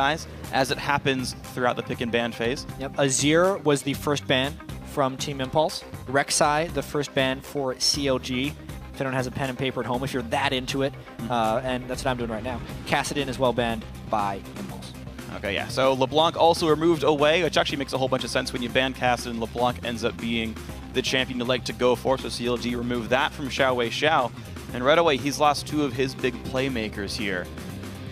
guys, as it happens throughout the pick and ban phase. Yep. Azir was the first ban from Team Impulse. Rek'Sai, the first ban for CLG. If anyone has a pen and paper at home, if you're that into it, and that's what I'm doing right now. Kassadin is well banned by Impulse. Okay, yeah. So LeBlanc also removed away, which actually makes a whole bunch of sense when you ban Kassadin. LeBlanc ends up being the champion you like to go for, so CLG removed that from XiaoWeiXiao. And right away, he's lost two of his big playmakers here.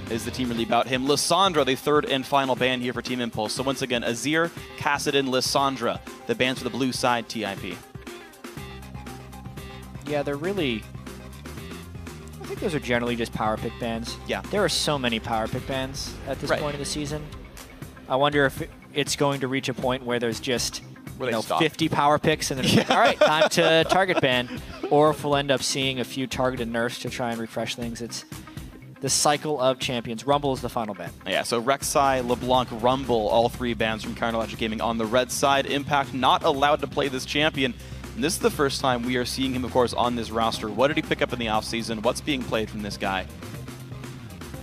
Is the team really about him? Lissandra, the third and final ban here for Team Impulse. So once again, Azir, Kassadin, Lissandra, the bans for the blue side TIP. Yeah, they're really... I think those are generally just power pick bans. Yeah. There are so many power pick bans at this point of the season. I wonder if it's going to reach a point where there's just 50 power picks and then it's like, all right, time to target ban. Or if we'll end up seeing a few targeted nerfs to try and refresh things. It's the cycle of champions. Rumble is the final ban. Yeah, so Rek'Sai, LeBlanc, Rumble, all three bans from Counterlogic Gaming on the red side. Impact not allowed to play this champion. And this is the first time we are seeing him, of course, on this roster. What did he pick up in the offseason? What's being played from this guy?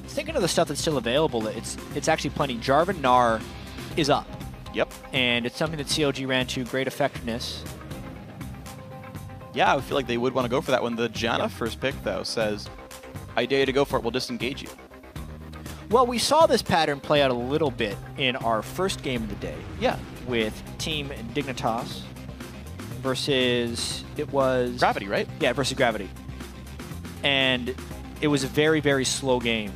Thinking of the stuff that's still available, it's actually plenty. Jarvan Gnar is up. Yep. And it's something that CLG ran to great effectiveness. Yeah, I feel like they would want to go for that one. The Janna first pick, though, says, I dare you to go for it. We'll disengage you. Well, we saw this pattern play out a little bit in our first game of the day. Yeah. With Team Dignitas versus, it was... Gravity, right? Yeah, versus Gravity. And it was a very, very slow game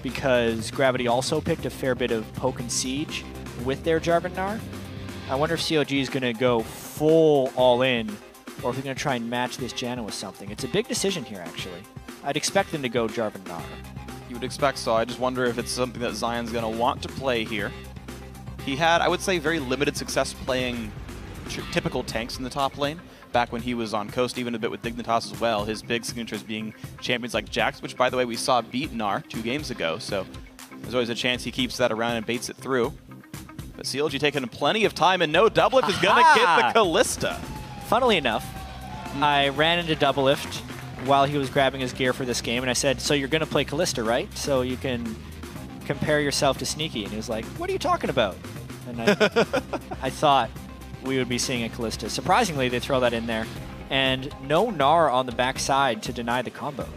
because Gravity also picked a fair bit of poke and siege with their Jarvan Gnar. I wonder if CLG is going to go full all in or if they're going to try and match this Janna with something. It's a big decision here, actually. I'd expect them to go Jarvan Gnar. You would expect so. I just wonder if it's something that Zion's going to want to play here. He had, I would say, very limited success playing typical tanks in the top lane back when he was on Coast, even a bit with Dignitas as well. His big signatures being champions like Jax, which, by the way, we saw beat Gnar 2 games ago, so there's always a chance he keeps that around and baits it through. But CLG taking plenty of time, and no, Doublelift is going to get the Callista. Funnily enough, I ran into Doublelift while he was grabbing his gear for this game, and I said, so you're going to play Callista, right? So you can compare yourself to Sneaky. And he was like, what are you talking about? And I thought we would be seeing a Callista. Surprisingly, they throw that in there. And no Gnar on the backside to deny the combo.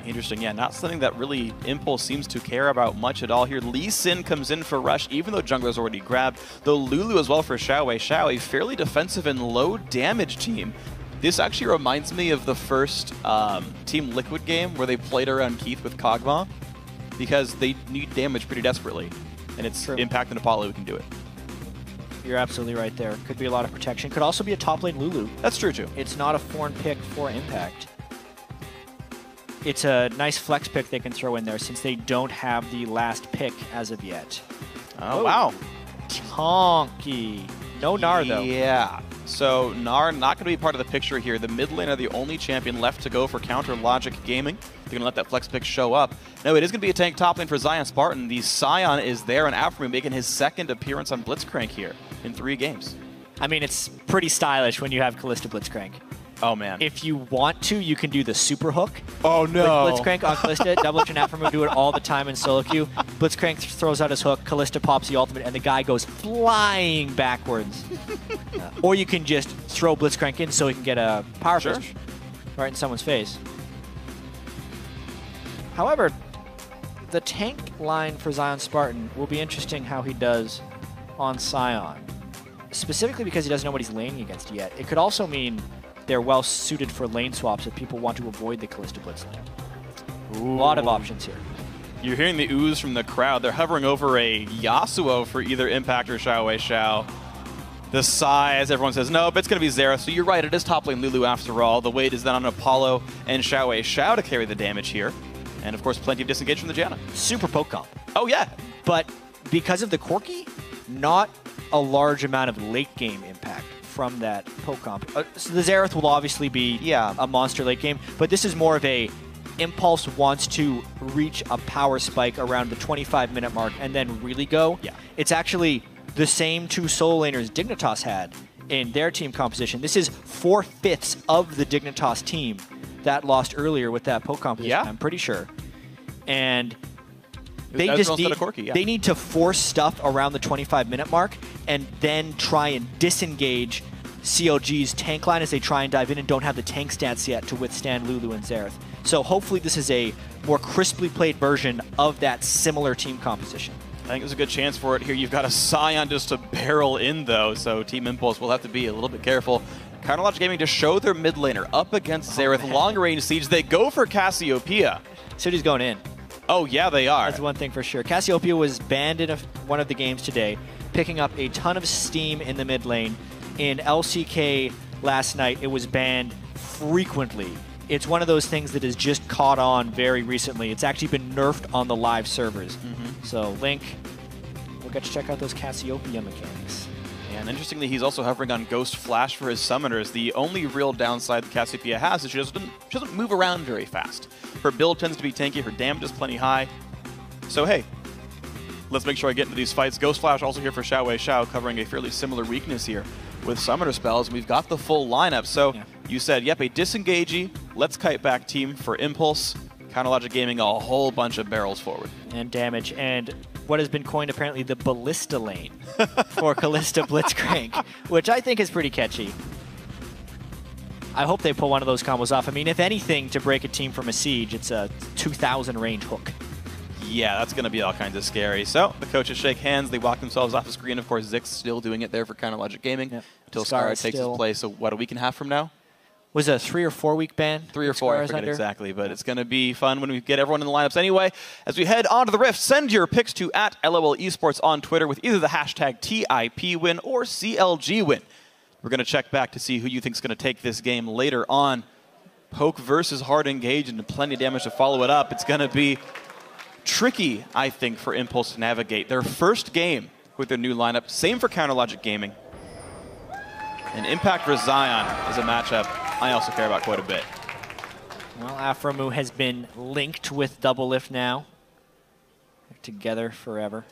Interesting, yeah, not something that really Impulse seems to care about much at all here. Lee Sin comes in for Rush, even though jungler's already grabbed. Though Lulu as well for XiaoWeiXiao, a fairly defensive and low damage team. This actually reminds me of the first Team Liquid game where they played around Keith with Kog'Maw, because they need damage pretty desperately. And it's Impact and Apollo who can do it. You're absolutely right there. Could be a lot of protection. Could also be a top lane Lulu. That's true, too. It's not a foreign pick for Impact. It's a nice flex pick they can throw in there since they don't have the last pick as of yet. Oh, wow. Tonky. No Gnar, though. Yeah. So Gnar not going to be part of the picture here. The mid lane are the only champion left to go for Counter Logic Gaming. They're going to let that flex pick show up. No, it is going to be a tank top lane for ZionSpartan. The Scion is there, and Aphromoo making his second appearance on Blitzcrank here in 3 games. I mean, it's pretty stylish when you have Callista Blitzcrank. Oh, man. If you want to, you can do the super hook. Oh, no. With Blitzcrank on Callista. Doublelift and Aphromoo do it all the time in solo queue. Blitzcrank throws out his hook, Callista pops the ultimate, and the guy goes flying backwards. Or you can just throw Blitzcrank in so he can get a power push right in someone's face. However, the tank line for ZionSpartan will be interesting how he does on Sion. Specifically because he doesn't know what he's laning against yet. It could also mean they're well suited for lane swaps if people want to avoid the Callista Blitz lane. A lot of options here. You're hearing the ooze from the crowd. They're hovering over a Yasuo for either Impact or XiaoWeiXiao. The size, everyone says, no, but it's going to be Xerath. So you're right, it is top lane Lulu after all. The weight is then on Apollo and XiaoWeiXiao to carry the damage here. And of course, plenty of disengage from the Janna. Super poke comp. Oh, yeah. But because of the Corki, not a large amount of late game impact from that poke comp. So the Xerath will obviously be a monster late game, but this is more of a Impulse wants to reach a power spike around the 25-minute mark and then really go. Yeah. It's actually the same 2 solo laners Dignitas had in their team composition. This is 4/5 of the Dignitas team that lost earlier with that poke composition, I'm pretty sure. And They just need, they need to force stuff around the 25-minute mark and then try and disengage CLG's tank line as they try and dive in and don't have the tank stats yet to withstand Lulu and Xerath. So hopefully this is a more crisply played version of that similar team composition. I think there's a good chance for it here. You've got a Sion just to barrel in, though, so Team Impulse will have to be a little bit careful. CounterLogic Gaming to show their mid laner up against Xerath. Long-range siege. They go for Cassiopeia. City's going in. Oh, yeah, they are. That's one thing for sure. Cassiopeia was banned in one of the games today, picking up a ton of steam in the mid lane. In LCK last night, it was banned frequently. It's one of those things that has just caught on very recently. It's actually been nerfed on the live servers. So Link, we'll get to check out those Cassiopeia mechanics. And interestingly, he's also hovering on Ghost Flash for his summoners. The only real downside that Cassiopeia has is she doesn't move around very fast. Her build tends to be tanky, her damage is plenty high. So hey, let's make sure I get into these fights. Ghost Flash also here for XiaoWeiXiao, covering a fairly similar weakness here with summoner spells. We've got the full lineup. So you said, yep, a disengagey, let's kite back team for Impulse. CounterLogic Gaming a whole bunch of barrels forward. And damage, and what has been coined apparently the Ballista lane for Kalista Blitzcrank, which I think is pretty catchy. I hope they pull one of those combos off. I mean, if anything, to break a team from a siege, it's a 2,000 range hook. Yeah, that's going to be all kinds of scary. So the coaches shake hands. They walk themselves off the screen. Of course, Zix still doing it there for CounterLogic Gaming until Skara takes his place. So what, a week and a half from now? Was it a 3 or 4 week ban? 3 or 4, I forget exactly, but it's going to be fun when we get everyone in the lineups anyway. As we head on to the Rift, send your picks to @LOL Esports on Twitter with either the hashtag TIPWin or CLGWin. We're going to check back to see who you think is going to take this game later on. Poke versus hard engage and plenty of damage to follow it up. It's going to be tricky, I think, for Impulse to navigate. Their first game with their new lineup. Same for CounterLogic Gaming. And Impact versus Zion is a matchup I also care about quite a bit. Well, Aphromoo has been linked with Doublelift now. They're together forever.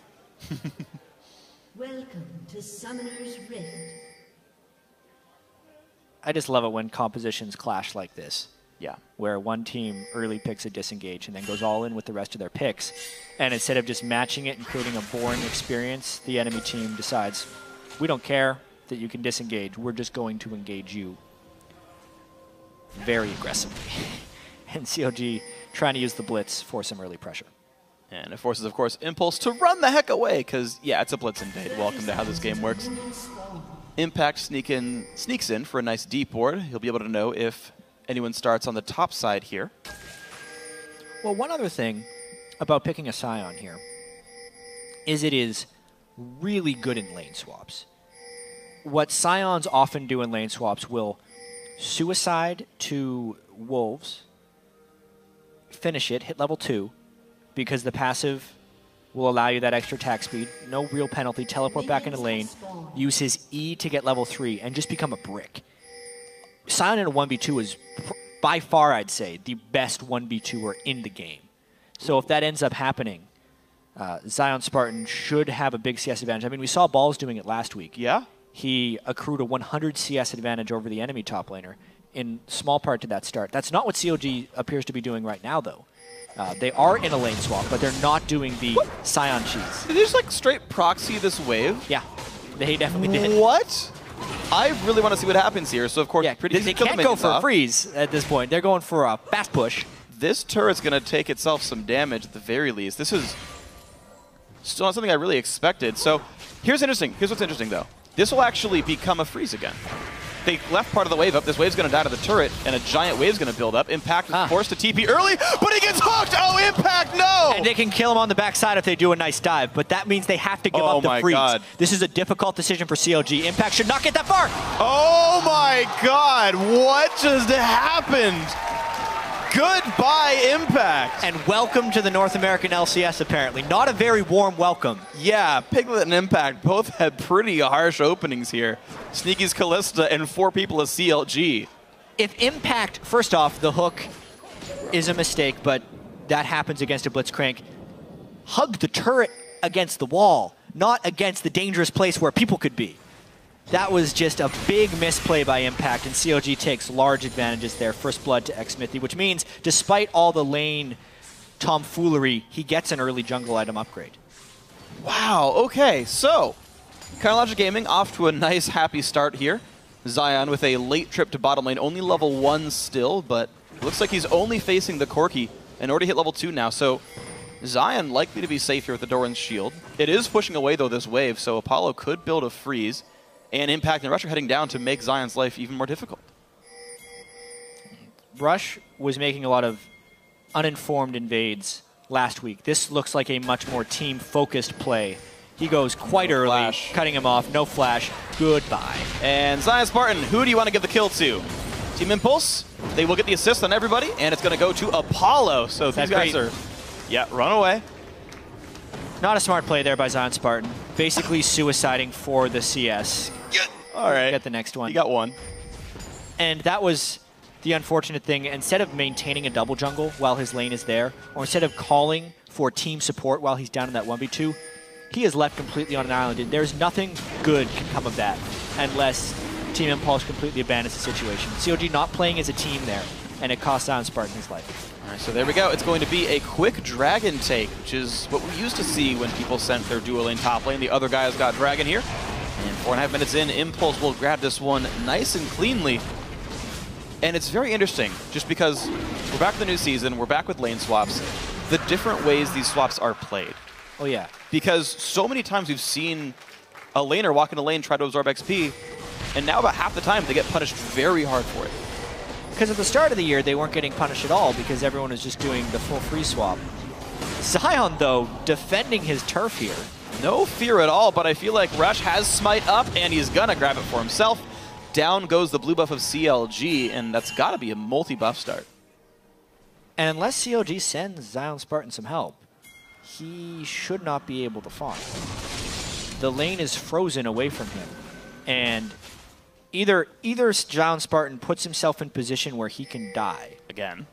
Welcome to Summoner's Rift. I just love it when compositions clash like this. Yeah. Where one team early picks a disengage and then goes all in with the rest of their picks. And instead of just matching it and creating a boring experience, the enemy team decides, we don't care that you can disengage. We're just going to engage you very aggressively. And CLG trying to use the blitz for some early pressure. And it forces, of course, Impulse to run the heck away, because, yeah, it's a blitz invade. Welcome to how this game works. Impact sneaks in for a nice deep board. He'll be able to know if anyone starts on the top side here. Well, one other thing about picking a Sion here is it is really good in lane swaps. What Scions often do in lane swaps will suicide to Wolves, finish it, hit level 2, because the passive will allow you that extra attack speed, no real penalty, teleport back into lane, use his E to get level 3, and just become a brick. Sion in a 1v2 is, by far, I'd say, the best 1v2er in the game. So if that ends up happening, ZionSpartan should have a big CS advantage. I mean, we saw Balls doing it last week. Yeah? He accrued a 100 CS advantage over the enemy top laner, in small part to that start. That's not what CLG appears to be doing right now, though. They are in a lane swap, but they're not doing the Sion cheese. Did they just like straight proxy this wave? Yeah, they definitely did. What? I really want to see what happens here. So of course, they can't go for a freeze at this point. They're going for a fast push. This turret's going to take itself some damage at the very least. This is still not something I really expected. So here's what's interesting though. This will actually become a freeze again. They left part of the wave up. This wave's going to die to the turret, and a giant wave's going to build up. Impact is forced to TP early, but he gets hooked! Oh, Impact, no! And they can kill him on the backside if they do a nice dive, but that means they have to give up the freeze. God. This is a difficult decision for CLG. Impact should not get that far! Oh my god, what just happened? Goodbye, Impact! And welcome to the North American LCS, apparently. Not a very warm welcome. Yeah, Piglet and Impact both had pretty harsh openings here. Sneaky's Kalista and 4 people as CLG. If Impact, first off, the hook is a mistake, but that happens against a Blitzcrank. Hug the turret against the wall, not against the dangerous place where people could be. That was just a big misplay by Impact, and CLG takes large advantages there. First blood to Xmithie, which means despite all the lane tomfoolery, he gets an early jungle item upgrade. Wow, okay, so Logic Gaming off to a nice, happy start here. Zion with a late trip to bottom lane, only level 1 still, but it looks like he's only facing the Corki and already hit level 2 now, so Zion likely to be safe here with the Doran's shield. It is pushing away, though, this wave, so Apollo could build a freeze, and Impact and Rush are heading down to make Zion's life even more difficult. Rush was making a lot of uninformed invades last week. This looks like a much more team-focused play. He goes quite early, flash. Cutting him off, no flash, goodbye. And ZionSpartan, who do you want to give the kill to? Team Impulse, they will get the assist on everybody, and it's going to go to Apollo. So these guys are, run away. Not a smart play there by ZionSpartan. Basically suiciding for the CS. All right. Get the next one. You got one. And that was the unfortunate thing. Instead of maintaining a double jungle while his lane is there, or instead of calling for team support while he's down in that 1v2, he is left completely on an island. And there's nothing good can come of that unless Team Impulse completely abandons the situation. CLG not playing as a team there, and it cost ZionSpartan his life. All right, so there we go. It's going to be a quick Dragon take, which is what we used to see when people sent their dual lane top lane. The other guys got Dragon here. And 4.5 minutes in, Impulse will grab this one nice and cleanly. And it's very interesting, just because we're back in the new season, we're back with lane swaps, the different ways these swaps are played. Oh, yeah. Because so many times we've seen a laner walk in a lane, try to absorb XP, and now about half the time they get punished very hard for it. Because at the start of the year, they weren't getting punished at all because everyone was just doing the full free swap. Zion, though, defending his turf here. No fear at all, but I feel like Rush has Smite up, and he's gonna grab it for himself. Down goes the blue buff of CLG, and that's gotta be a multi-buff start. And unless CLG sends ZionSpartan some help, he should not be able to farm. The lane is frozen away from him, and either ZionSpartan puts himself in position where he can die again,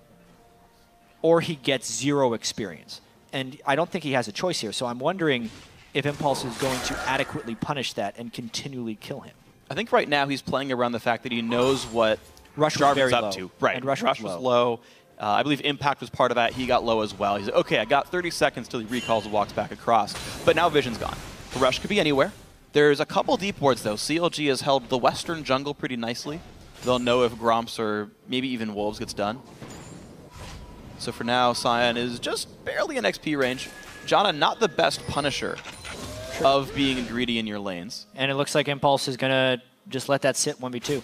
or he gets 0 experience. And I don't think he has a choice here, so I'm wondering if Impulse is going to adequately punish that and continually kill him. I think right now he's playing around the fact that he knows what Rush Jarvan's was very up low. to. Right, And Rush was low. I believe Impact was part of that. He got low as well. He's like, okay, I got 30 seconds till he recalls and walks back across. But now Vision's gone. Rush could be anywhere. There's a couple deep wards, though. CLG has held the western jungle pretty nicely. They'll know if Gromps or maybe even Wolves gets done. So for now, Sion is just barely in XP range. Janna, not the best punisher of being greedy in your lanes. And it looks like Impulse is going to just let that sit 1v2.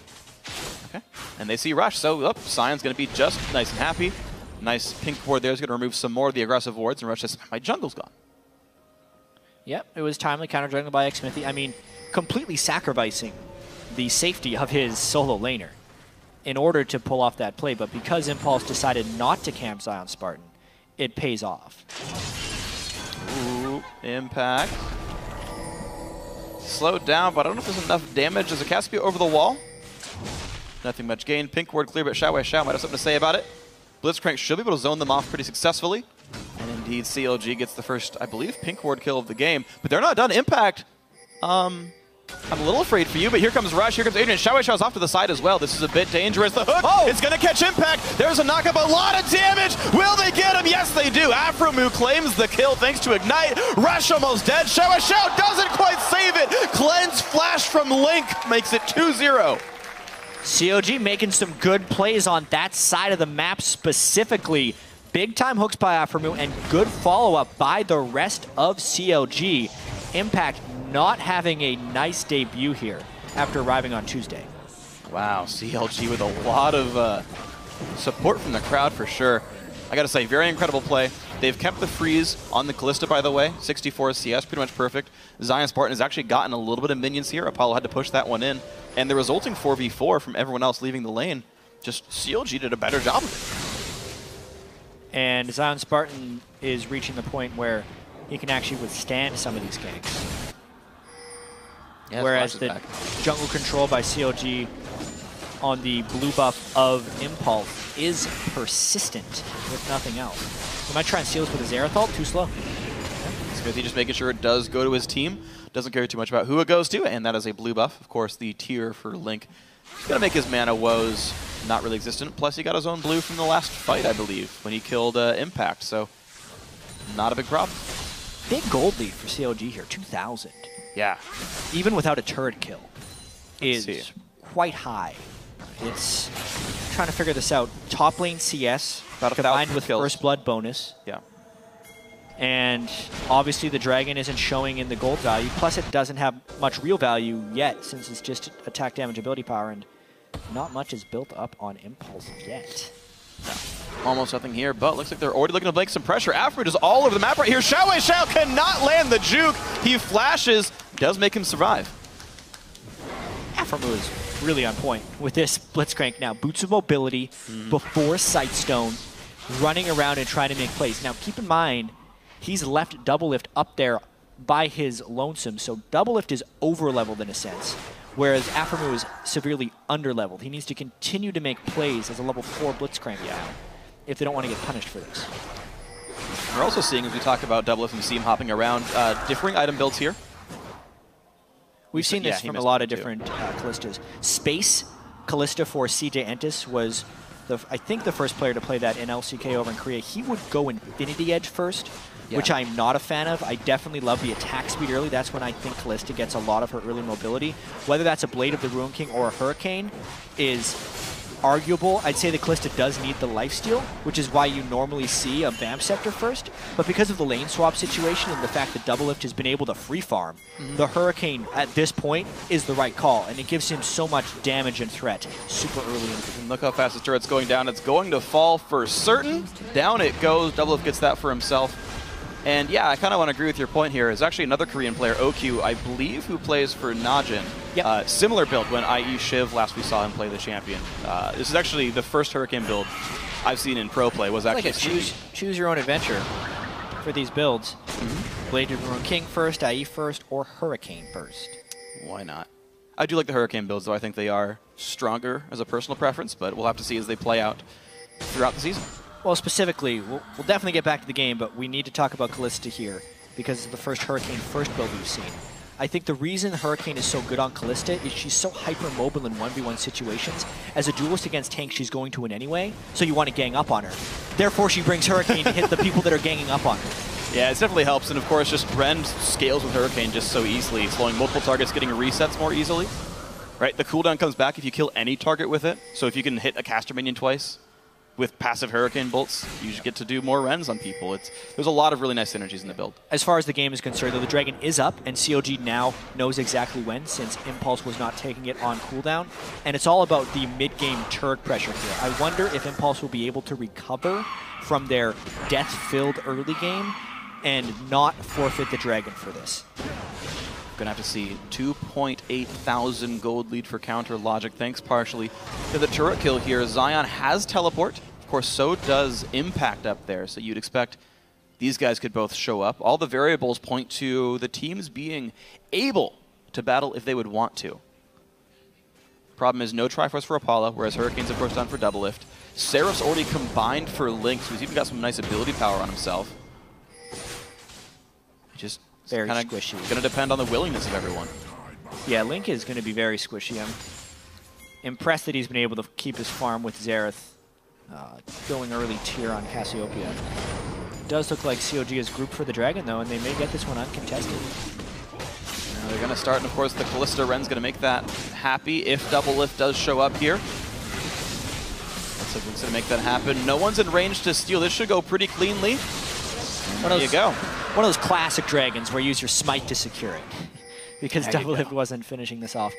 Okay. And they see Rush, so Sion's going to be just nice and happy. Nice pink ward there is going to remove some more of the aggressive wards, and Rush says, my jungle's gone. Yep, it was timely counter-jungle by Xmithie. I mean, completely sacrificing the safety of his solo laner in order to pull off that play. But because Impulse decided not to camp ZionSpartan, it pays off. Ooh, Impact. Slowed down, but I don't know if there's enough damage. Does a Caspia over the wall? Nothing much gain. Pink ward clear, but XiaoWeiXiao might have something to say about it. Blitzcrank should be able to zone them off pretty successfully. And indeed, CLG gets the first, I believe, pink ward kill of the game. But they're not done. Impact. I'm a little afraid for you, but here comes Rush, here comes Adrian. XiaoWeiXiao's off to the side as well. This is a bit dangerous. The hook, it's going to catch Impact. There's a knock-up, a lot of damage. Will they get him? Yes, they do. Aphromoo claims the kill thanks to Ignite. Rush almost dead. XiaoWeiXiao doesn't quite save it. Cleanse flash from Link makes it 2-0. CLG making some good plays on that side of the map specifically. Big-time hooks by Aphromoo and good follow-up by the rest of CLG. Impact not having a nice debut here after arriving on Tuesday. Wow, CLG with a lot of support from the crowd for sure. I gotta say, very incredible play. They've kept the freeze on the Kalista, by the way. 64 CS, pretty much perfect. ZionSpartan has actually gotten a little bit of minions here. Apollo had to push that one in. And the resulting 4v4 from everyone else leaving the lane, just CLG did a better job of it. And ZionSpartan is reaching the point where he can actually withstand some of these ganks. Yeah, whereas the jungle control by CLG on the blue buff of Impulse is persistent with nothing else. He might try and steal this with his Aerithal, too slow. Xmithie just making sure it does go to his team. Doesn't care too much about who it goes to, and that is a blue buff. Of course, the tier for Link. He's going to make his mana woes not really existent. Plus, he got his own blue from the last fight, I believe, when he killed Impact. So not a big problem. Big gold lead for CLG here, 2,000. Yeah. Even without a turret kill, is quite high. It's trying to figure this out. Top lane CS About combined 1,000 with kills. first blood bonus. Yeah. And obviously the dragon isn't showing in the gold value. Plus it doesn't have much real value yet since it's just attack damage ability power, and not much is built up on Impulse yet. No. Almost nothing here, but looks like they're already looking to make some pressure. Aphromoo is all over the map right here. XiaoWeiXiao cannot land the juke. He flashes, does make him survive. Aphromoo is really on point with this Blitzcrank now. Boots of mobility before Sightstone, running around and trying to make plays. Now keep in mind, he's left Doublelift up there by his lonesome, so Doublelift is over-leveled in a sense, whereas Aphromoo is severely under-leveled. He needs to continue to make plays as a level 4 Blitzcrank now if they don't want to get punished for this. We're also seeing, as we talk about Doublelift and see him hopping around, differing item builds here. We've seen this from a lot of different Callistas. Space Callista for CJ Entis was, I think, the first player to play that in LCK over in Korea. He would go Infinity Edge first, which I'm not a fan of. I definitely love the attack speed early. That's when I think Callista gets a lot of her early mobility. Whether that's a Blade of the Ruin King or a Hurricane is arguable. I'd say the Callista does need the lifesteal, which is why you normally see a Vamp Scepter first. But because of the lane swap situation and the fact that Doublelift has been able to free farm, the Hurricane at this point is the right call, and it gives him so much damage and threat super early in the game. And look how fast this turret's going down. It's going to fall for certain. Down it goes. Doublelift gets that for himself. And yeah, I kind of want to agree with your point here. There's actually another Korean player, OQ, I believe, who plays for Najin. Yep. Similar build when IE Shiv last we saw him play the champion. This is actually the first Hurricane build I've seen in pro play. Was actually like a choose your own adventure for these builds. Blade of the Ruin King first, IE first, or Hurricane first. Why not? I do like the Hurricane builds, though. I think they are stronger as a personal preference, but we'll have to see as they play out throughout the season. Well, specifically, we'll definitely get back to the game, but we need to talk about Callista here because it's the first Hurricane first build we've seen. I think the reason Hurricane is so good on Callista is she's so hyper-mobile in 1v1 situations. As a duelist against tanks, she's going to win anyway, so you want to gang up on her. Therefore, she brings Hurricane to hit the people that are ganging up on her. Yeah, it definitely helps, and of course, just Ren scales with Hurricane just so easily, slowing multiple targets, getting resets more easily. Right, the cooldown comes back if you kill any target with it, so if you can hit a caster minion twice, with passive Hurricane bolts, you just get to do more Rens on people. There's a lot of really nice synergies in the build. As far as the game is concerned, though, the Dragon is up, and CLG now knows exactly when, since Impulse was not taking it on cooldown. And it's all about the mid-game turret pressure here. I wonder if Impulse will be able to recover from their death-filled early game and not forfeit the Dragon for this. Gonna have to see 2.8 thousand gold lead for Counter Logic, thanks partially to the turret kill here. Zion has teleport. Of course, so does Impact up there, so you'd expect these guys could both show up. All the variables point to the teams being able to battle if they would want to. Problem is no Triforce for Apollo, whereas Hurricane's of course done for Doublelift. Seraph's already combined for Link, so he's even got some nice ability power on himself. Just very kind of squishy. Going to depend on the willingness of everyone. Yeah, Link is going to be very squishy. I'm impressed that he's been able to keep his farm with Xerath going early tier on Cassiopeia. It does look like CLG is grouped for the Dragon, though, and they may get this one uncontested. Now they're going to start, and of course the Callista Ren's going to make that happy if Doublelift does show up here. Looks like it's going to make that happen. No one's in range to steal. This should go pretty cleanly. There you go. One of those classic Dragons where you use your Smite to secure it, because Doublelift wasn't finishing this off.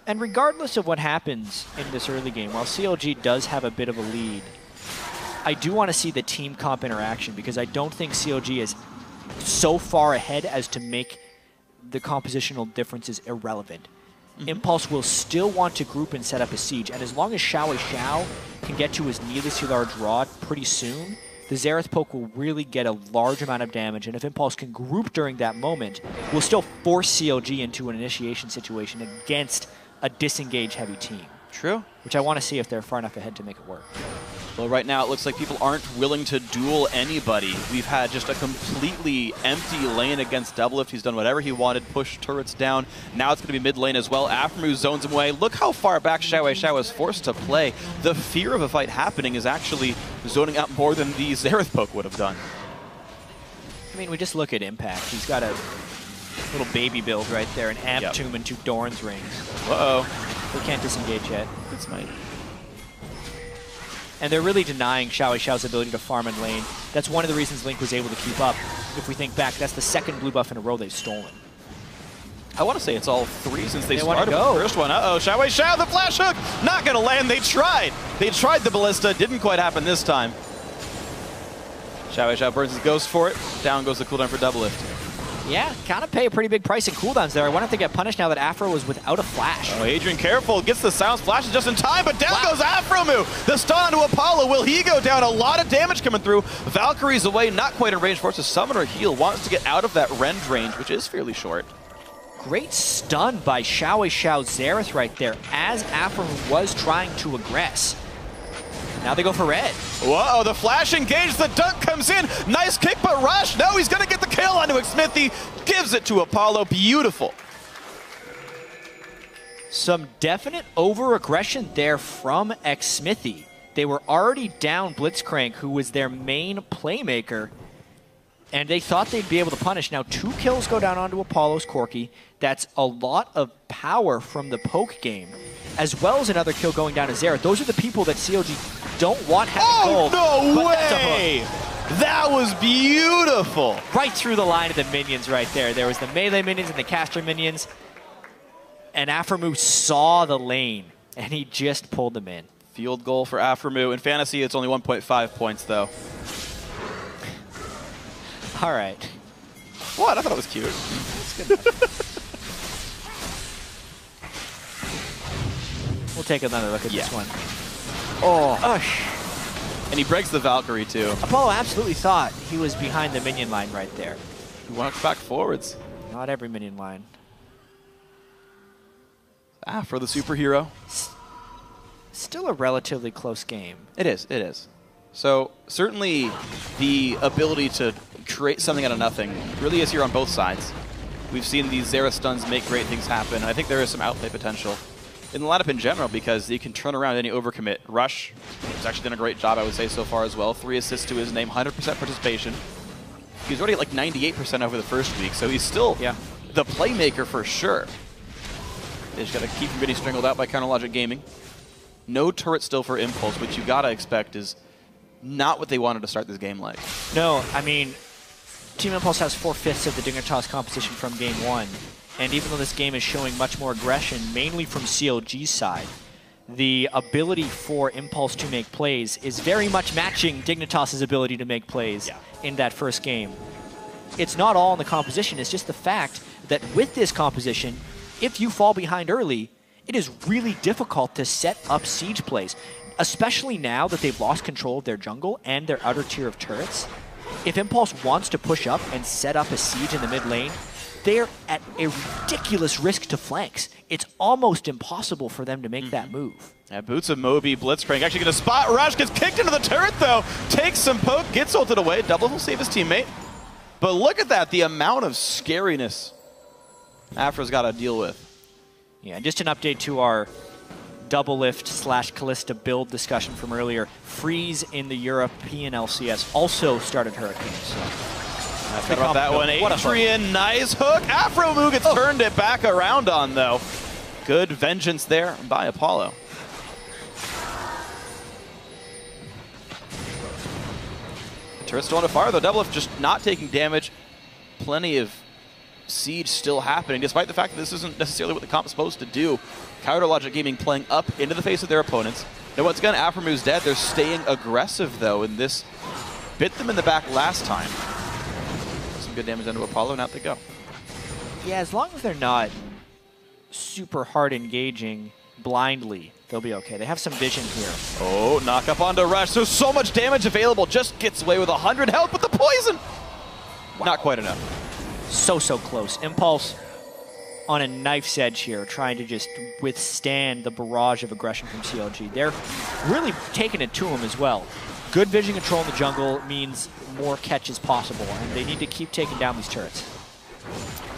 And regardless of what happens in this early game, while CLG does have a bit of a lead, I do want to see the team comp interaction, because I don't think CLG is so far ahead as to make the compositional differences irrelevant. Impulse will still want to group and set up a siege, and as long as XiaoWeiXiao can get to his needlessly large rod pretty soon, the Xerath poke will really get a large amount of damage, and if Impulse can group during that moment, will still force CLG into an initiation situation against a disengaged heavy team. True. Which I want to see if they're far enough ahead to make it work. Well, right now it looks like people aren't willing to duel anybody. We've had just a completely empty lane against Doublelift. He's done whatever he wanted, pushed turrets down. Now it's going to be mid lane as well. Aphromoo zones him away. Look how far back XiaoWeiXiao is forced to play. The fear of a fight happening is actually zoning out more than the Xerath poke would have done. I mean, we just look at Impact. He's got a little baby build right there, an Amp Tomb and 2 Dorn's rings. Uh-oh. We can't disengage yet. Good smite. And they're really denying XiaoWeiXiao's ability to farm in lane. That's one of the reasons Link was able to keep up. If we think back, that's the second blue buff in a row they've stolen. I want to say it's all 3 since they started with go. the first one. Uh-oh, XiaoWeiXiao, the flash hook! Not going to land. They tried. They tried the ballista. Didn't quite happen this time. XiaoWeiXiao burns his ghost for it. Down goes the cooldown for Doublelift. Yeah, kind of pay a pretty big price in cooldowns there. I wonder if they get punished now that Aphro was without a flash. Oh, Adrian careful, gets the silence, flashes just in time, but down goes Aphromoo. The stun onto Apollo. Will he go down? A lot of damage coming through. Valkyrie's away, not quite in range for us. A summoner heal wants to get out of that rend range, which is fairly short. Great stun by XiaoWeiXiao Xerath right there as Aphromoo was trying to aggress. Now they go for red. Whoa, the flash engaged, the dunk comes in. Nice kick, but Rush, no, he's gonna get the kill onto Xmithie. Gives it to Apollo, beautiful. Some definite over-aggression there from Xmithie. They were already down Blitzcrank, who was their main playmaker, and they thought they'd be able to punish. Now 2 kills go down onto Apollo's Corki. That's a lot of power from the poke game, as well as another kill going down to Xerath. Those are the people that CLG don't want having gold. Oh, no way! That was beautiful. Right through the line of the minions right there. There was the melee minions and the caster minions, and Aphromoo saw the lane, and he just pulled them in. Field goal for Aphromoo. In fantasy, it's only 1.5 points, though. All right. What? I thought it was cute. That's good. We'll take another look at this one. Oh. And he breaks the Valkyrie, too. Apollo absolutely thought he was behind the minion line right there. He walks back forwards. Not every minion line. For the superhero. Still a relatively close game. It is, it is. So certainly the ability to create something out of nothing really is here on both sides. We've seen these Xerath stuns make great things happen. I think there is some outplay potential in the lineup in general because you can turn around any overcommit. Rush has actually done a great job, I would say, so far as well. 3 assists to his name, 100% participation. He's already at like 98% over the first week, so he's still the playmaker for sure. They just got to keep from getting strangled out by Counter Logic Gaming. No turret still for Impulse, which you got to expect is not what they wanted to start this game like. No, I mean, Team Impulse has 4/5 of the Dignitas composition from game 1. And even though this game is showing much more aggression, mainly from CLG's side, the ability for Impulse to make plays is very much matching Dignitas' ability to make plays in that first game. It's not all in the composition, it's just the fact that with this composition, if you fall behind early, it is really difficult to set up siege plays, especially now that they've lost control of their jungle and their outer tier of turrets. If Impulse wants to push up and set up a siege in the mid lane, they're at a ridiculous risk to flanks. It's almost impossible for them to make that move. Yeah, Boots of Moby, Blitzcrank actually going to spot Rush, gets kicked into the turret though, takes some poke, gets ulted away, Double will save his teammate. But look at that, the amount of scariness Aphro's got to deal with. Yeah, and just an update to our Doublelift / Callista build discussion from earlier. Freeze in the European LCS also started Hurricane. So I forgot about that one. Adrian, nice hook. Aphromoo gets turned it back around on though. Good vengeance there by Apollo. The turret's still on fire though. Doublelift just not taking damage. Plenty of siege still happening, despite the fact that this isn't necessarily what the comp's supposed to do. Counter Logic Gaming playing up into the face of their opponents. Now once again, Aphromoo's dead. They're staying aggressive though, and this bit them in the back last time. Some good damage onto Apollo, and out they go. Yeah, as long as they're not super hard engaging blindly, they'll be okay. They have some vision here. Oh, knock up onto Rush. So much damage available. Just gets away with 100 health with the poison. Wow. Not quite enough. So close. Impulse on a knife's edge here, trying to just withstand the barrage of aggression from CLG. They're really taking it to him as well. Good vision control in the jungle means more catches possible, and they need to keep taking down these turrets.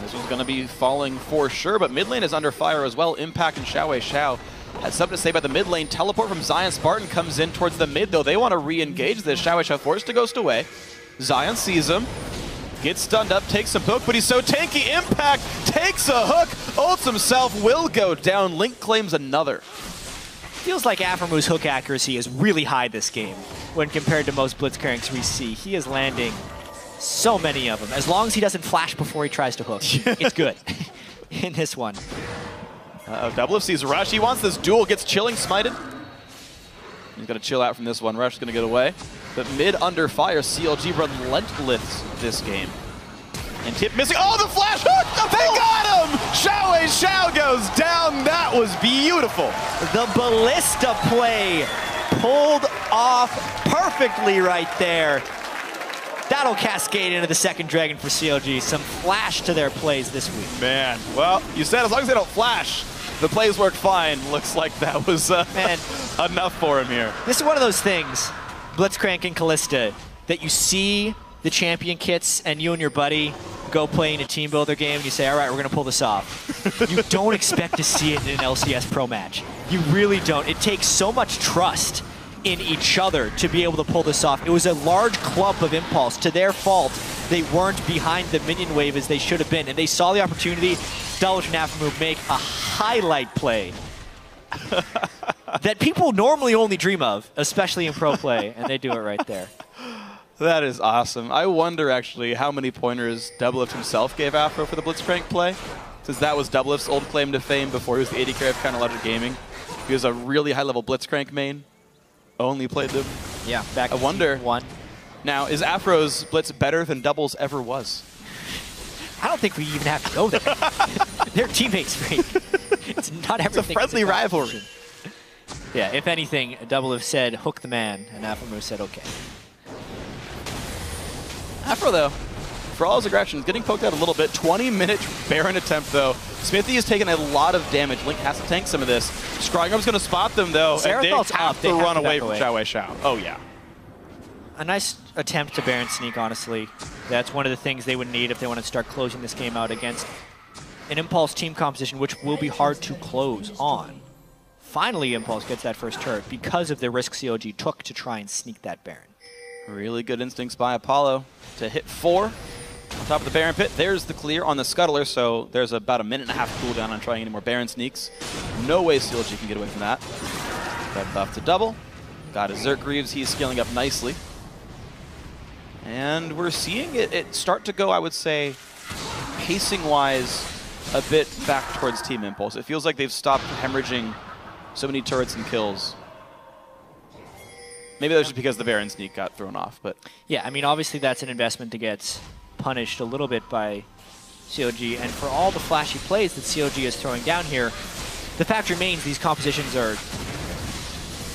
This one's going to be falling for sure, but mid lane is under fire as well. Impact and XiaoWeiXiao had something to say about the mid lane. Teleport from ZionSpartan comes in towards the mid, though. They want to re-engage this. XiaoWeiXiao forced to ghost away. Zion sees him, gets stunned up, takes a hook, but he's so tanky. Impact takes a hook, ults himself, will go down. Link claims another. Feels like Aphromu's hook accuracy is really high this game when compared to most blitzcranks we see. He is landing so many of them. As long as he doesn't flash before he tries to hook, it's good in this one. Doublelift sees Rush. He wants this duel, gets chilling, smited. He's going to chill out from this one. Rush is going to get away. But mid under fire, CLG relentless this game. And Tip missing. Oh, the flash hook! They got him! XiaoWeiXiao goes down. That was beautiful. The ballista play pulled off perfectly right there. That'll cascade into the second dragon for CLG. Some flash to their plays this week. Man, well, you said as long as they don't flash, the plays work fine. Looks like that was enough for him here. This is one of those things, Blitzcrank and Kalista, that you see the champion kits and you and your buddy go play in a team builder game and you say, all right, we're going to pull this off. You don't expect to see it in an LCS Pro match. You really don't. It takes so much trust in each other to be able to pull this off. It was a large clump of Impulse. To their fault, they weren't behind the minion wave as they should have been, and they saw the opportunity. Doublelift and Aphromoo make a highlight play that people normally only dream of, especially in pro play, and they do it right there. That is awesome. I wonder, actually, how many pointers Doublelift himself gave Aphro for the Blitzcrank play, since that was Doublelift's old claim to fame before he was the AD carry of Counterlogic Gaming. He was a really high-level Blitzcrank main. Only played them. Yeah, back I wonder. One. Now, is Aphro's Blitz better than Doubles ever was? I don't think we even have to go there. They're teammates, Frank. It's not everything. It's a friendly rivalry. Yeah, if anything, Doublelift said, hook the man, and Aphromoo said, okay. Aphro, though, for all his aggressions, getting poked out a little bit. 20-minute Baron attempt, though. Xmithie has taken a lot of damage. Link has to tank some of this. Scryingum's going to spot them, though, and they have to run away from XiaoWeiXiao. Oh, yeah. A nice attempt to Baron sneak, honestly. That's one of the things they would need if they want to start closing this game out against an Impulse team composition, which will be hard to close on. Finally, Impulse gets that first turret because of the risk CLG took to try and sneak that Baron. Really good instincts by Apollo to hit 4 on top of the Baron pit. There's the clear on the Scuttler, so there's about a minute and a half cooldown on trying any more Baron sneaks. No way CLG can get away from that. Red buff to double. Got his Zerk Greaves. He's scaling up nicely. And we're seeing it start to go, I would say, pacing-wise, a bit back towards Team Impulse. It feels like they've stopped hemorrhaging so many turrets and kills. Maybe that's just because the Baron sneak got thrown off, but... Yeah, I mean, obviously that's an investment that gets punished a little bit by CLG, and for all the flashy plays that CLG is throwing down here, the fact remains these compositions are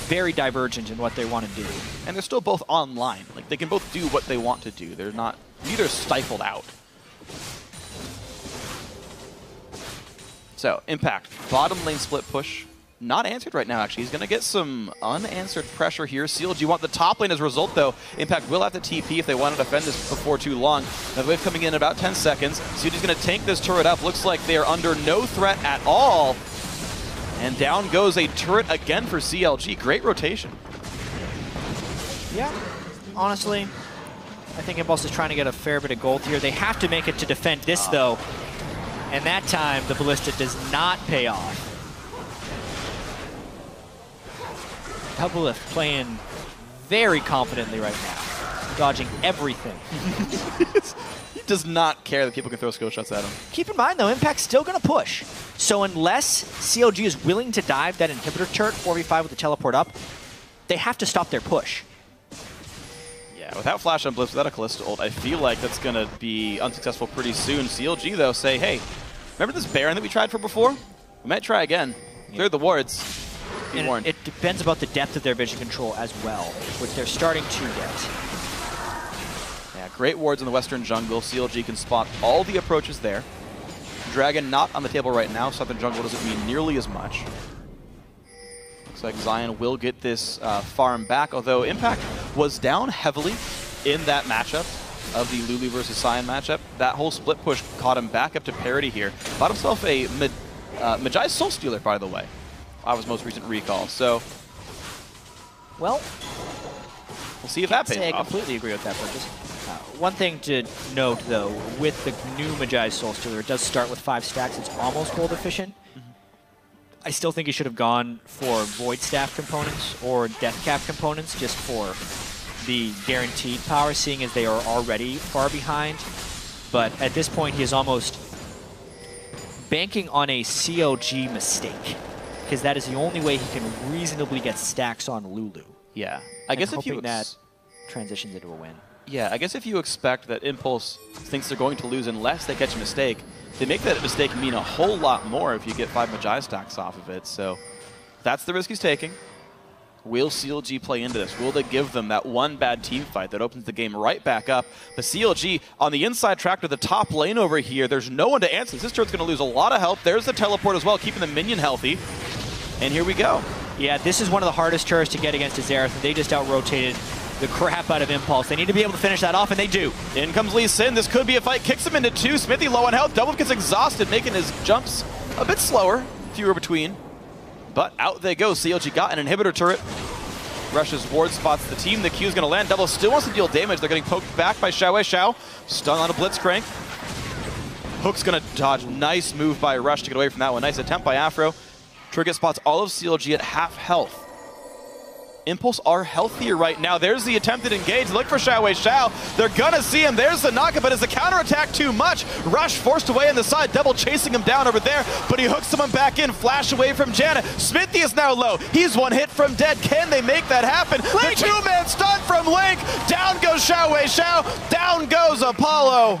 very divergent in what they want to do. And they're still both online. Like, they can both do what they want to do. They're not... Neither stifled out. So, Impact. Bottom lane split push. Not answered right now, actually. He's going to get some unanswered pressure here. CLG want the top lane as a result, though. Impact will have to TP if they want to defend this before too long. Now, the wave coming in about 10 seconds. CLG's going to tank this turret up. Looks like they are under no threat at all. And down goes a turret again for CLG. Great rotation. Yeah, honestly, I think Impulse is trying to get a fair bit of gold here. They have to make it to defend this, though. And that time, the Ballista does not pay off. Doublelift playing very confidently right now, dodging everything. He does not care that people can throw skill shots at him. Keep in mind, though, Impact's still going to push. So unless CLG is willing to dive that inhibitor turret 4v5 with the teleport up, they have to stop their push. Yeah, without Flash on Blitz, without a Kalista ult, I feel like that's going to be unsuccessful pretty soon. CLG, though, say, hey, remember this Baron that we tried for before? We might try again. Clear the wards. And it depends about the depth of their vision control as well, which they're starting to get. Yeah, great wards in the western jungle. CLG can spot all the approaches there. Dragon not on the table right now, so the jungle doesn't mean nearly as much. Looks like Zion will get this farm back, although Impact was down heavily in that matchup of the Lulu versus Zion matchup. That whole split push caught him back up to parity here. Bought himself a Magi Soul Stealer, by the way. That was most recent recall, so... Well, we'll see if that pays off. I completely agree with that purchase. One thing to note, though, with the new Magi Soul Stealer, it does start with 5 stacks. It's almost gold efficient. I still think he should have gone for Void Staff components or Death Cap components just for the guaranteed power, seeing as they are already far behind. But at this point, he is almost banking on a CLG mistake, because that is the only way he can reasonably get stacks on Lulu. Yeah, I guess if you that transitions into a win. Yeah, I guess if you expect that Impulse thinks they're going to lose unless they catch a mistake, they make that mistake mean a whole lot more if you get 5 Magi stacks off of it. So that's the risk he's taking. Will CLG play into this? Will they give them that one bad team fight that opens the game right back up? The CLG on the inside track to the top lane over here. There's no one to answer. This turret's going to lose a lot of health. There's the teleport as well, keeping the minion healthy. And here we go. Yeah, this is one of the hardest turrets to get against Xerath, and they just out-rotated the crap out of Impulse. They need to be able to finish that off, and they do. In comes Lee Sin. This could be a fight. Kicks him into 2. Xmithie low on health. Doublelift gets exhausted, making his jumps a bit slower, fewer between. But out they go. CLG got an inhibitor turret. Rushes ward spots the team. The Q is going to land. Doublelift still wants to deal damage. They're getting poked back by XiaoWeiXiao. Stun on a Blitzcrank. Hook's going to dodge. Nice move by Rush to get away from that one. Nice attempt by Aphro. Triget spots all of CLG at half health. Impulse are healthier right now. There's the attempted engage. Look for XiaoWeiXiao. They're gonna see him. There's the knockup, but is the counterattack too much? Rush forced away on the side. Double chasing him down over there, but he hooks someone back in. Flash away from Janet. Xmithie is now low. He's one hit from dead. Can they make that happen? Link. The 2-man stun from Link. Down goes XiaoWeiXiao. Down goes Apollo.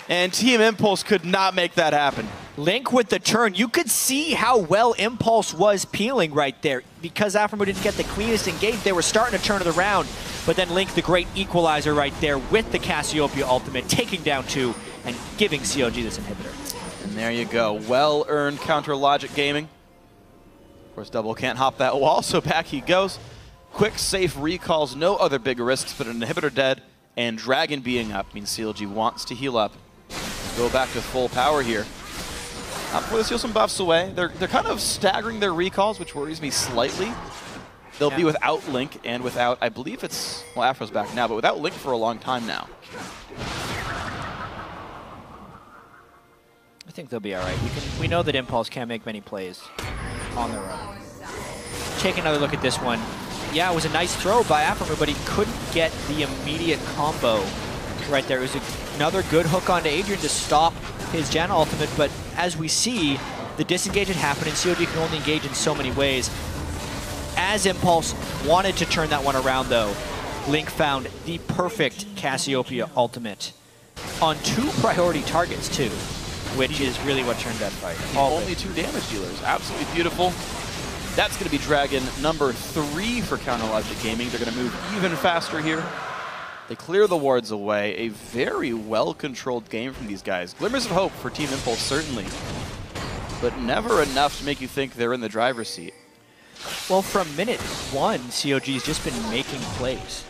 And Team Impulse could not make that happen. Link with the turn. You could see how well Impulse was peeling right there. Because Aphromoo didn't get the cleanest engage, they were starting to turn it around. But then Link, the great equalizer right there with the Cassiopeia ultimate, taking down 2 and giving CLG this inhibitor. And there you go. Well-earned counter logic gaming. Of course, Double can't hop that wall, so back he goes. Quick, safe recalls, no other big risks, but an inhibitor dead and Dragon being up means CLG wants to heal up. Go back to full power here. Before they steal some buffs away, they're kind of staggering their recalls, which worries me slightly. They'll be without Link and without, I believe it's, well, Afro's back now, but without Link for a long time now. I think they'll be all right. We know that Impulse can't make many plays on their own. Take another look at this one. Yeah, it was a nice throw by Aphromoo, but he couldn't get the immediate combo right there. It was another good hook onto Adrian to stop his Janna ultimate, but as we see, the disengage had happened, and COD can only engage in so many ways. As Impulse wanted to turn that one around, though, Link found the perfect Cassiopeia ultimate on 2 priority targets, too, which is really what turned that fight. Only 2 damage dealers. Absolutely beautiful. That's going to be Dragon number 3 for Counter Logic Gaming. They're going to move even faster here. They clear the wards away. A very well-controlled game from these guys. Glimmers of hope for Team Impulse, certainly, but never enough to make you think they're in the driver's seat. Well, from minute 1, COG's just been making plays.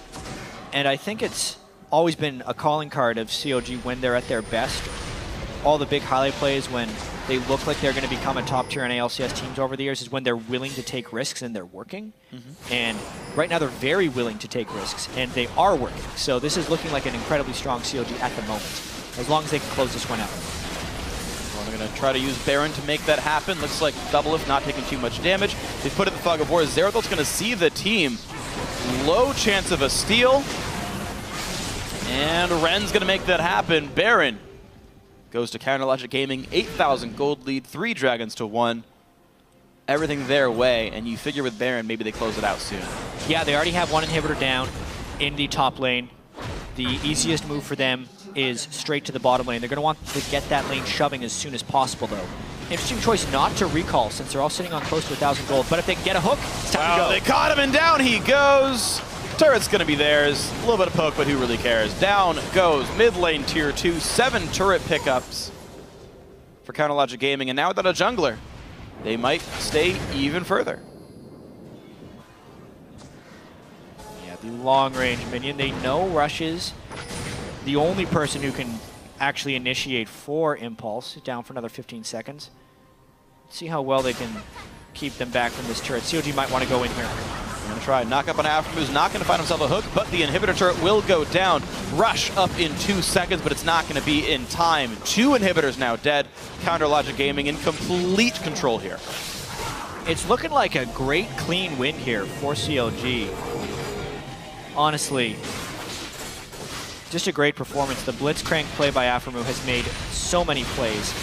And I think it's always been a calling card of COG when they're at their best. All the big highlight plays when they look like they're going to become a top-tier LCS teams over the years is when they're willing to take risks and they're working. And right now they're very willing to take risks, and they are working. So this is looking like an incredibly strong COG at the moment, as long as they can close this one out. Well, they're going to try to use Baron to make that happen. Looks like Doublelift not taking too much damage. They put it in the Fog of War. Zerathul's going to see the team. Low chance of a steal. And Ren's going to make that happen. Baron goes to Counter Logic Gaming, 8,000 gold lead, 3 dragons to 1. Everything their way, and you figure with Baron, maybe they close it out soon. Yeah, they already have 1 inhibitor down in the top lane. The easiest move for them is straight to the bottom lane. They're going to want to get that lane shoving as soon as possible, though. Interesting choice not to recall, since they're all sitting on close to 1,000 gold. But if they can get a hook, it's time to go. They caught him, and down he goes. Turret's going to be theirs. A little bit of poke, but who really cares? Down goes mid lane tier 2. 7 turret pickups for CounterLogic Gaming, and now without a jungler, they might stay even further. Yeah, the long-range minion. They know rushes. The only person who can actually initiate for Impulse, down for another 15 seconds. See how well they can keep them back from this turret. CLG might want to go in here. Going to try knock up on Aphromoo. Not going to find himself a hook, but the inhibitor turret will go down. Rush up in 2 seconds, but it's not going to be in time. 2 inhibitors now dead. CounterLogic Gaming in complete control here. It's looking like a great clean win here for CLG. Honestly, just a great performance. The Blitzcrank play by Aphromoo has made so many plays,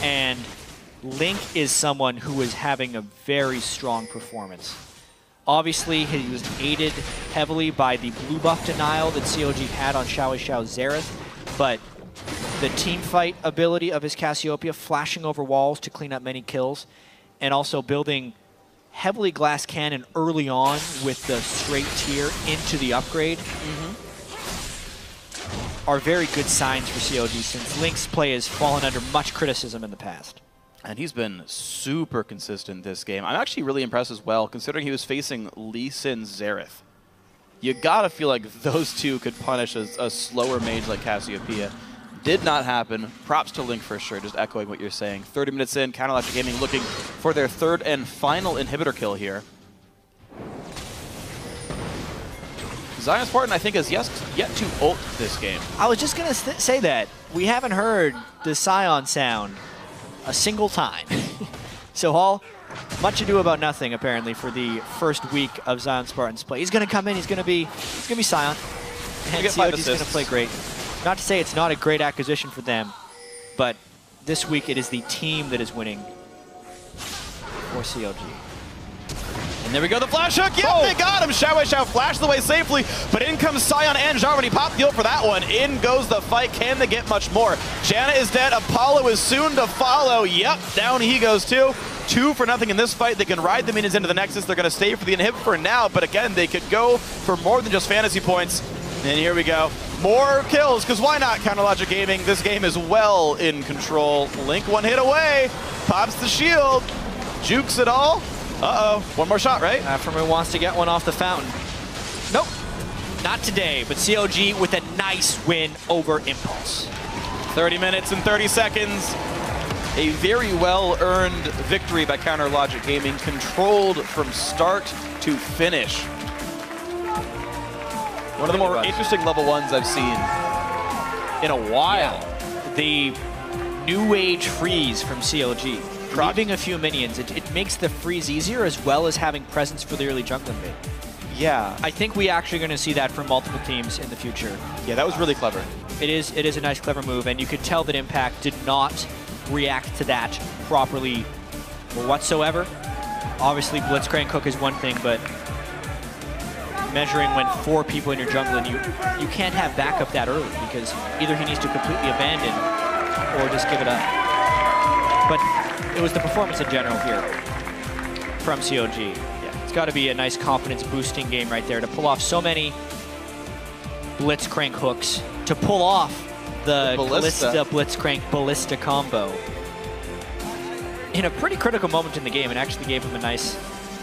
and Link is someone who is having a very strong performance. Obviously, he was aided heavily by the blue buff denial that CLG had on XiaoWeiXiao Xerath, but the team fight ability of his Cassiopeia, flashing over walls to clean up many kills, and also building heavily glass cannon early on with the straight tier into the upgrade, are very good signs for CLG, since Link's play has fallen under much criticism in the past. And he's been super consistent this game. I'm actually really impressed as well, considering he was facing Lee Sin Xerath. You gotta feel like those two could punish a slower mage like Cassiopeia. Did not happen. Props to Link for sure, just echoing what you're saying. 30 minutes in, CounterLogic Gaming looking for their 3rd and final inhibitor kill here. ZionSpartan, I think, has yet to ult this game. I was just gonna say that. We haven't heard the Sion sound a single time. So all much ado about nothing, apparently, for the first week of ZionSpartan's play. He's gonna come in, he's gonna be Sion. And CLG's gonna play great. Not to say it's not a great acquisition for them, but this week it is the team that is winning for CLG. And there we go, the flash hook. Yep, they got him. XiaoWeiXiao flashed away safely, but in comes Sion and Jarvan. When he popped the ult for that one, in goes the fight. Can they get much more? Janna is dead. Apollo is soon to follow. Yep, down he goes too. 2 for nothing in this fight. They can ride the minions into the Nexus. They're going to stay for the inhib for now, but again, they could go for more than just fantasy points. And here we go. More kills, because why not, CounterLogic Gaming? This game is well in control. Link 1 hit away. Pops the shield. Jukes it all. Uh-oh, 1 more shot, right? Aphromoo wants to get one off the fountain. Nope, not today, but CLG with a nice win over Impulse. 30 minutes and 30 seconds. A very well-earned victory by CounterLogic Gaming, controlled from start to finish. One of the more interesting level 1s I've seen in a while. Yeah. The new age freeze from CLG. Leaving a few minions, it makes the freeze easier, as well as having presence for the early jungler mid. Yeah. I think we actually going to see that from multiple teams in the future. Yeah, that was really clever. It is a nice, clever move, and you could tell that Impact did not react to that properly whatsoever. Obviously, Blitzcrank hook is one thing, but measuring when 4 people in your jungle, and you can't have backup that early, because either he needs to completely abandon or just give it up. But it was the performance in general here from CLG. Yeah, it's got to be a nice confidence boosting game right there to pull off so many Blitzcrank hooks, to pull off the Ballista Blitzcrank Ballista combo in a pretty critical moment in the game, and actually gave him a nice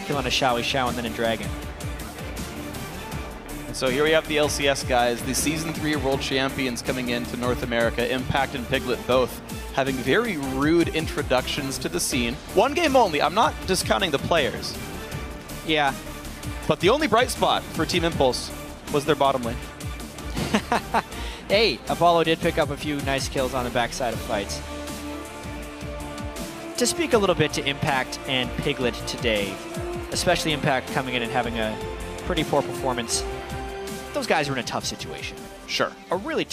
kill on a XiaoWeiXiao and then a Dragon. So here we have the LCS guys, the Season 3 World Champions coming into North America, Impact and Piglet both having very rude introductions to the scene. 1 game only, I'm not discounting the players. Yeah. But the only bright spot for Team Impulse was their bottom lane. Hey, Apollo did pick up a few nice kills on the backside of fights. To speak a little bit to Impact and Piglet today, especially Impact coming in and having a pretty poor performance, those guys are in a tough situation. Sure. A really